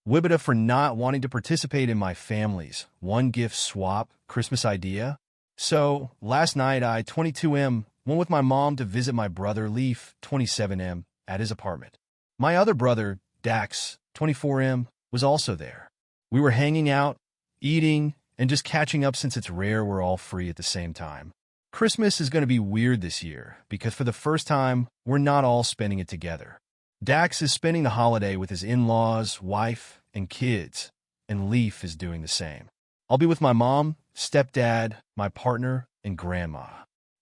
WIBITA for not wanting to participate in my family's one gift swap Christmas idea. So, last night I, 22M, went with my mom to visit my brother Leaf, 27M, at his apartment. My other brother, Dax, 24M, was also there. We were hanging out, eating, and just catching up since it's rare we're all free at the same time. Christmas is going to be weird this year because for the first time, we're not all spending it together. Dax is spending the holiday with his in-laws, wife, and kids, and Leaf is doing the same. I'll be with my mom, stepdad, my partner, and grandma.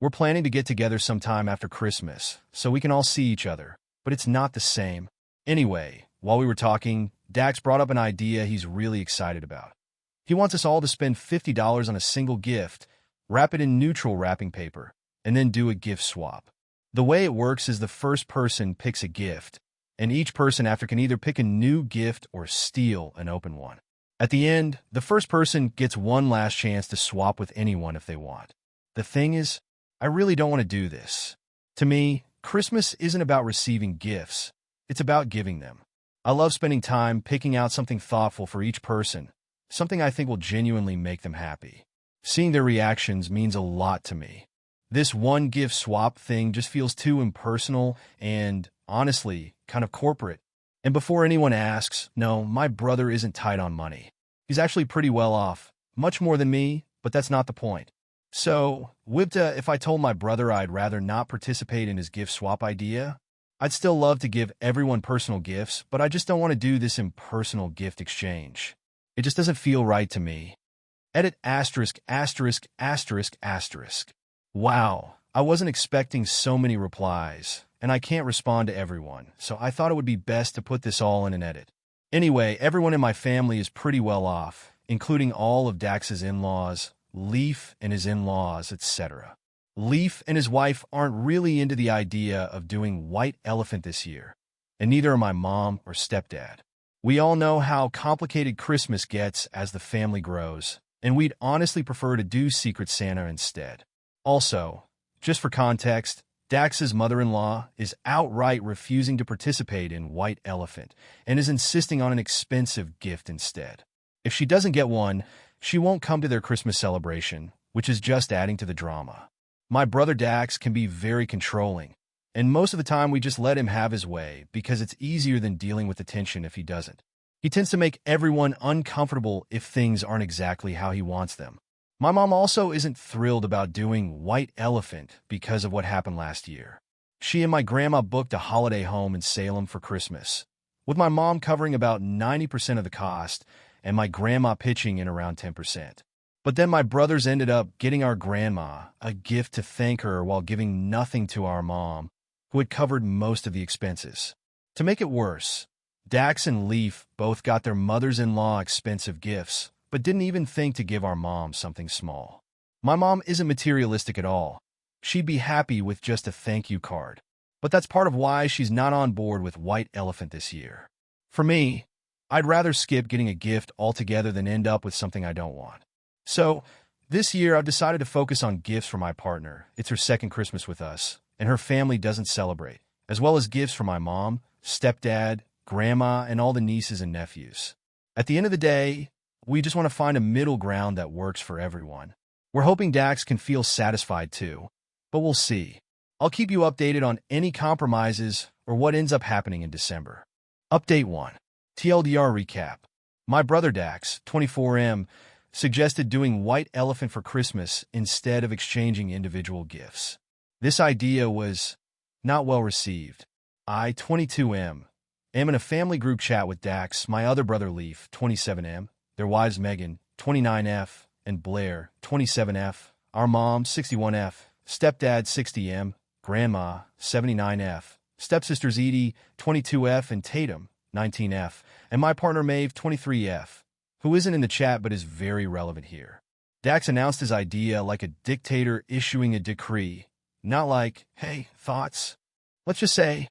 We're planning to get together sometime after Christmas so we can all see each other, but it's not the same. Anyway, while we were talking, Dax brought up an idea he's really excited about. He wants us all to spend $50 on a single gift, wrap it in neutral wrapping paper, and then do a gift swap. The way it works is the first person picks a gift, and each person after can either pick a new gift or steal an open one. At the end, the first person gets one last chance to swap with anyone if they want. The thing is, I really don't want to do this. To me, Christmas isn't about receiving gifts. It's about giving them. I love spending time picking out something thoughtful for each person, something I think will genuinely make them happy. Seeing their reactions means a lot to me. This one gift swap thing just feels too impersonal and, honestly, kind of corporate. And before anyone asks, no, my brother isn't tight on money. He's actually pretty well off, much more than me, but that's not the point. So, WIBITA, if I told my brother I'd rather not participate in his gift swap idea, I'd still love to give everyone personal gifts, but I just don't want to do this impersonal gift exchange. It just doesn't feel right to me. Edit asterisk asterisk asterisk asterisk. Wow, I wasn't expecting so many replies, and I can't respond to everyone, so I thought it would be best to put this all in an edit. Anyway, everyone in my family is pretty well off, including all of Dax's in-laws, Leaf and his in-laws, etc. Leaf and his wife aren't really into the idea of doing white elephant this year, and neither are my mom or stepdad. We all know how complicated Christmas gets as the family grows, and we'd honestly prefer to do Secret Santa instead. Also, just for context, Dax's mother-in-law is outright refusing to participate in White Elephant and is insisting on an expensive gift instead. If she doesn't get one, she won't come to their Christmas celebration, which is just adding to the drama. My brother Dax can be very controlling, and most of the time we just let him have his way because it's easier than dealing with the tension if he doesn't. He tends to make everyone uncomfortable if things aren't exactly how he wants them. My mom also isn't thrilled about doing White Elephant because of what happened last year. She and my grandma booked a holiday home in Salem for Christmas, with my mom covering about 90% of the cost and my grandma pitching in around 10%. But then my brothers ended up getting our grandma a gift to thank her while giving nothing to our mom, who had covered most of the expenses. To make it worse, Dax and Leaf both got their mothers-in-law expensive gifts, but didn't even think to give our mom something small. My mom isn't materialistic at all. She'd be happy with just a thank you card. But that's part of why she's not on board with White Elephant this year. For me, I'd rather skip getting a gift altogether than end up with something I don't want. So, this year I've decided to focus on gifts for my partner. It's her second Christmas with us, and her family doesn't celebrate, as well as gifts for my mom, stepdad, grandma, and all the nieces and nephews. At the end of the day, we just want to find a middle ground that works for everyone. We're hoping Dax can feel satisfied too, but we'll see. I'll keep you updated on any compromises or what ends up happening in December. Update 1. TLDR recap. My brother Dax, 24M, suggested doing White Elephant for Christmas instead of exchanging individual gifts. This idea was not well received. I, 22M, am in a family group chat with Dax, my other brother Leaf, 27M, their wives Megan, 29F, and Blair, 27F, our mom, 61F, stepdad, 60M, grandma, 79F, stepsisters Edie, 22F, and Tatum, 19F, and my partner Maeve, 23F, who isn't in the chat but is very relevant here. Dax announced his idea like a dictator issuing a decree, not like, hey, thoughts? Let's just say,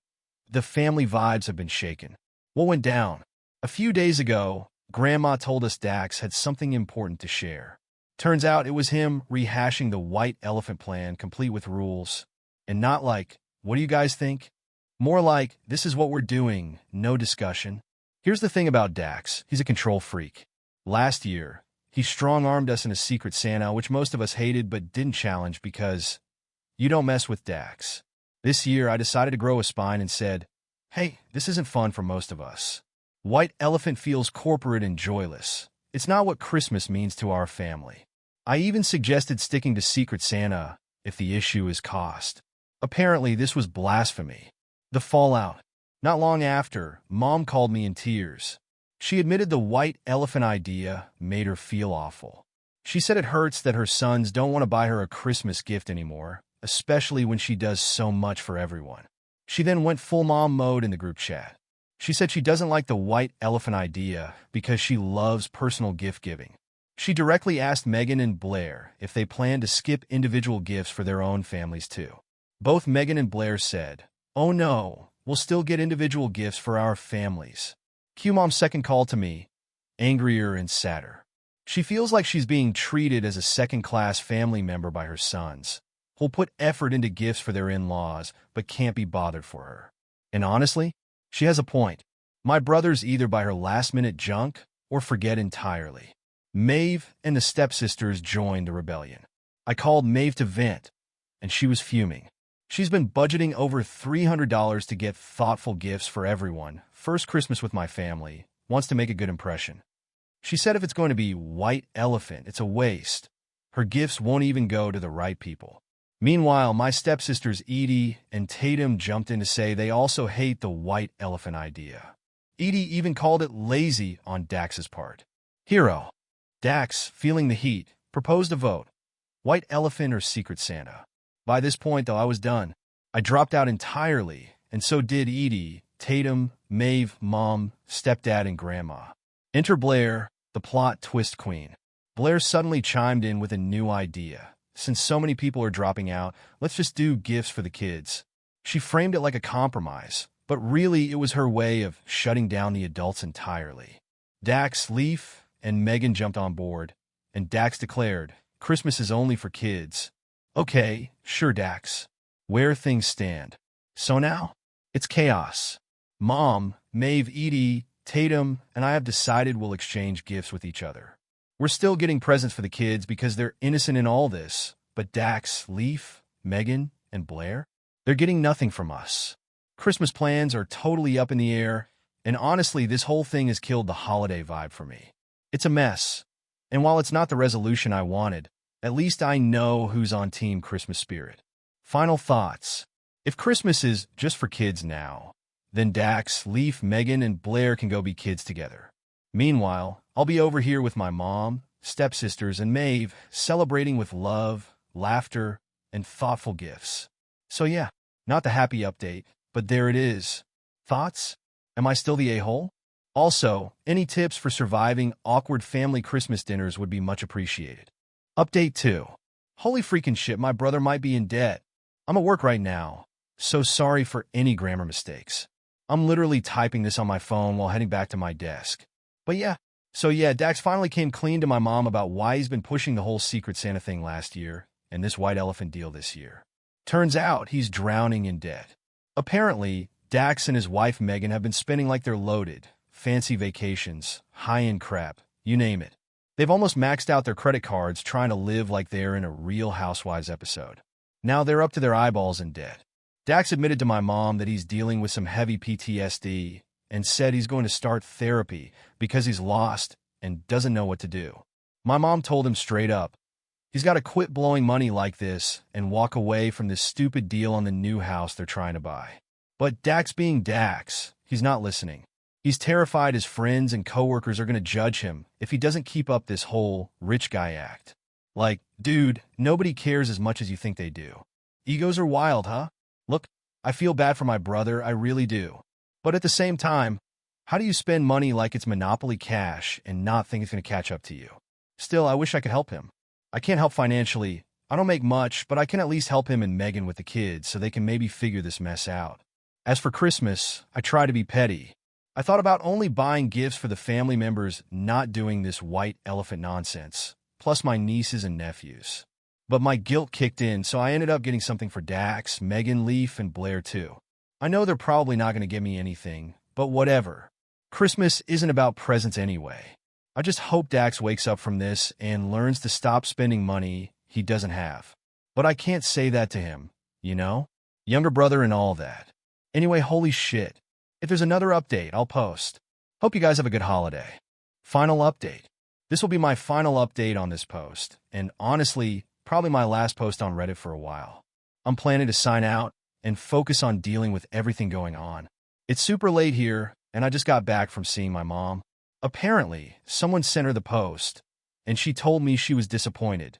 the family vibes have been shaken. What went down? A few days ago, Grandma told us Dax had something important to share. Turns out it was him rehashing the White Elephant plan complete with rules. And not like, what do you guys think? More like, this is what we're doing, no discussion. Here's the thing about Dax. He's a control freak. Last year, he strong-armed us in a Secret Santa, which most of us hated but didn't challenge because you don't mess with Dax. This year, I decided to grow a spine and said, hey, this isn't fun for most of us. White Elephant feels corporate and joyless. It's not what Christmas means to our family. I even suggested sticking to Secret Santa if the issue is cost. Apparently, this was blasphemy. The fallout. Not long after, Mom called me in tears. She admitted the white elephant idea made her feel awful. She said it hurts that her sons don't want to buy her a Christmas gift anymore, especially when she does so much for everyone. She then went full mom mode in the group chat. She said she doesn't like the white elephant idea because she loves personal gift giving. She directly asked Megan and Blair if they plan to skip individual gifts for their own families too. Both Megan and Blair said, oh no, we'll still get individual gifts for our families. Cue Mom's second call to me, angrier and sadder. She feels like she's being treated as a second-class family member by her sons, who'll put effort into gifts for their in-laws but can't be bothered for her. And honestly, she has a point. My brothers either buy her last-minute junk or forget entirely. Maeve and the stepsisters joined the rebellion. I called Maeve to vent, and she was fuming. She's been budgeting over $300 to get thoughtful gifts for everyone. First Christmas with my family. Wants to make a good impression. She said if it's going to be white elephant, it's a waste. Her gifts won't even go to the right people. Meanwhile, my stepsisters Edie and Tatum jumped in to say they also hate the white elephant idea. Edie even called it lazy on Dax's part. Hero. Dax, feeling the heat, proposed a vote. White elephant or Secret Santa? By this point, though, I was done. I dropped out entirely, and so did Edie, Tatum, Maeve, Mom, Stepdad, and Grandma. Enter Blair, the plot twist queen. Blair suddenly chimed in with a new idea. Since so many people are dropping out, let's just do gifts for the kids. She framed it like a compromise, but really it was her way of shutting down the adults entirely. Dax, Leaf, and Megan jumped on board, and Dax declared, Christmas is only for kids. Okay, sure, Dax. Where things stand. So now, it's chaos. Mom, Maeve, Edie, Tatum, and I have decided we'll exchange gifts with each other. We're still getting presents for the kids because they're innocent in all this, but Dax, Leaf, Megan, and Blair, they're getting nothing from us. Christmas plans are totally up in the air, and honestly, this whole thing has killed the holiday vibe for me. It's a mess, and while it's not the resolution I wanted, at least I know who's on Team Christmas Spirit. Final thoughts. If Christmas is just for kids now, then Dax, Leaf, Megan, and Blair can go be kids together. Meanwhile, I'll be over here with my mom, stepsisters, and Maeve, celebrating with love, laughter, and thoughtful gifts. So yeah, not the happy update, but there it is. Thoughts? Am I still the a-hole? Also, any tips for surviving awkward family Christmas dinners would be much appreciated. Update 2. Holy freaking shit, my brother might be in debt. I'm at work right now, so sorry for any grammar mistakes. I'm literally typing this on my phone while heading back to my desk. But yeah, Dax finally came clean to my mom about why he's been pushing the whole Secret Santa thing last year and this white elephant deal this year. Turns out he's drowning in debt. Apparently, Dax and his wife Megan have been spending like they're loaded. Fancy vacations, high-end crap, you name it. They've almost maxed out their credit cards trying to live like they're in a Real Housewives episode. Now they're up to their eyeballs in debt. Dax admitted to my mom that he's dealing with some heavy PTSD and said he's going to start therapy because he's lost and doesn't know what to do. My mom told him straight up, he's got to quit blowing money like this and walk away from this stupid deal on the new house they're trying to buy. But Dax being Dax, he's not listening. He's terrified his friends and coworkers are going to judge him if he doesn't keep up this whole rich guy act. Like, dude, nobody cares as much as you think they do. Egos are wild, huh? Look, I feel bad for my brother, I really do. But at the same time, how do you spend money like it's Monopoly cash and not think it's going to catch up to you? Still, I wish I could help him. I can't help financially. I don't make much, but I can at least help him and Megan with the kids so they can maybe figure this mess out. As for Christmas, I try to be petty. I thought about only buying gifts for the family members not doing this white elephant nonsense, plus my nieces and nephews. But my guilt kicked in, so I ended up getting something for Dax, Megan, Leaf, and Blair too. I know they're probably not going to give me anything, but whatever. Christmas isn't about presents anyway. I just hope Dax wakes up from this and learns to stop spending money he doesn't have. But I can't say that to him, you know? Younger brother and all that. Anyway, holy shit. If there's another update, I'll post. Hope you guys have a good holiday. Final update. This will be my final update on this post, and honestly, probably my last post on Reddit for a while. I'm planning to sign out and focus on dealing with everything going on. It's super late here, and I just got back from seeing my mom. Apparently, someone sent her the post, and she told me she was disappointed.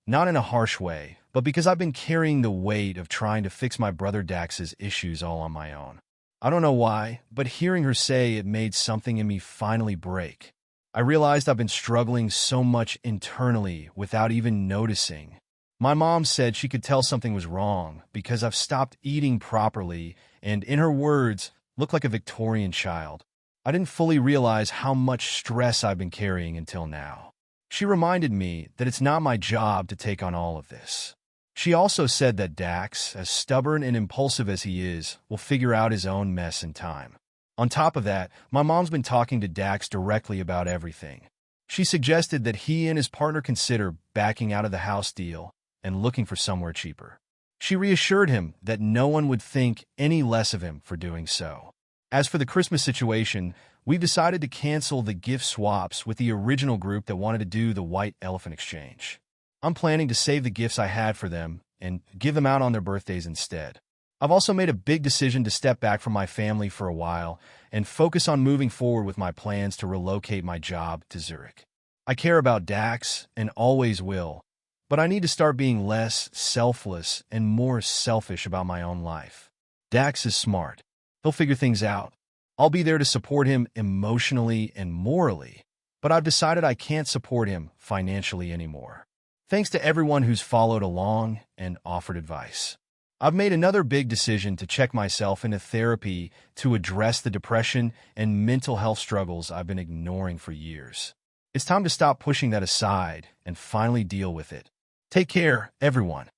Not in a harsh way, but because I've been carrying the weight of trying to fix my brother Dax's issues all on my own. I don't know why, but hearing her say it made something in me finally break. I realized I've been struggling so much internally without even noticing. My mom said she could tell something was wrong because I've stopped eating properly and, in her words, look like a Victorian child. I didn't fully realize how much stress I've been carrying until now. She reminded me that it's not my job to take on all of this. She also said that Dax, as stubborn and impulsive as he is, will figure out his own mess in time. On top of that, my mom's been talking to Dax directly about everything. She suggested that he and his partner consider backing out of the house deal and looking for somewhere cheaper. She reassured him that no one would think any less of him for doing so. As for the Christmas situation, we've decided to cancel the gift swaps with the original group that wanted to do the white elephant exchange. I'm planning to save the gifts I had for them and give them out on their birthdays instead. I've also made a big decision to step back from my family for a while and focus on moving forward with my plans to relocate my job to Zurich. I care about Dax and always will, but I need to start being less selfless and more selfish about my own life. Dax is smart. He'll figure things out. I'll be there to support him emotionally and morally, but I've decided I can't support him financially anymore. Thanks to everyone who's followed along and offered advice. I've made another big decision to check myself into therapy to address the depression and mental health struggles I've been ignoring for years. It's time to stop pushing that aside and finally deal with it. Take care, everyone.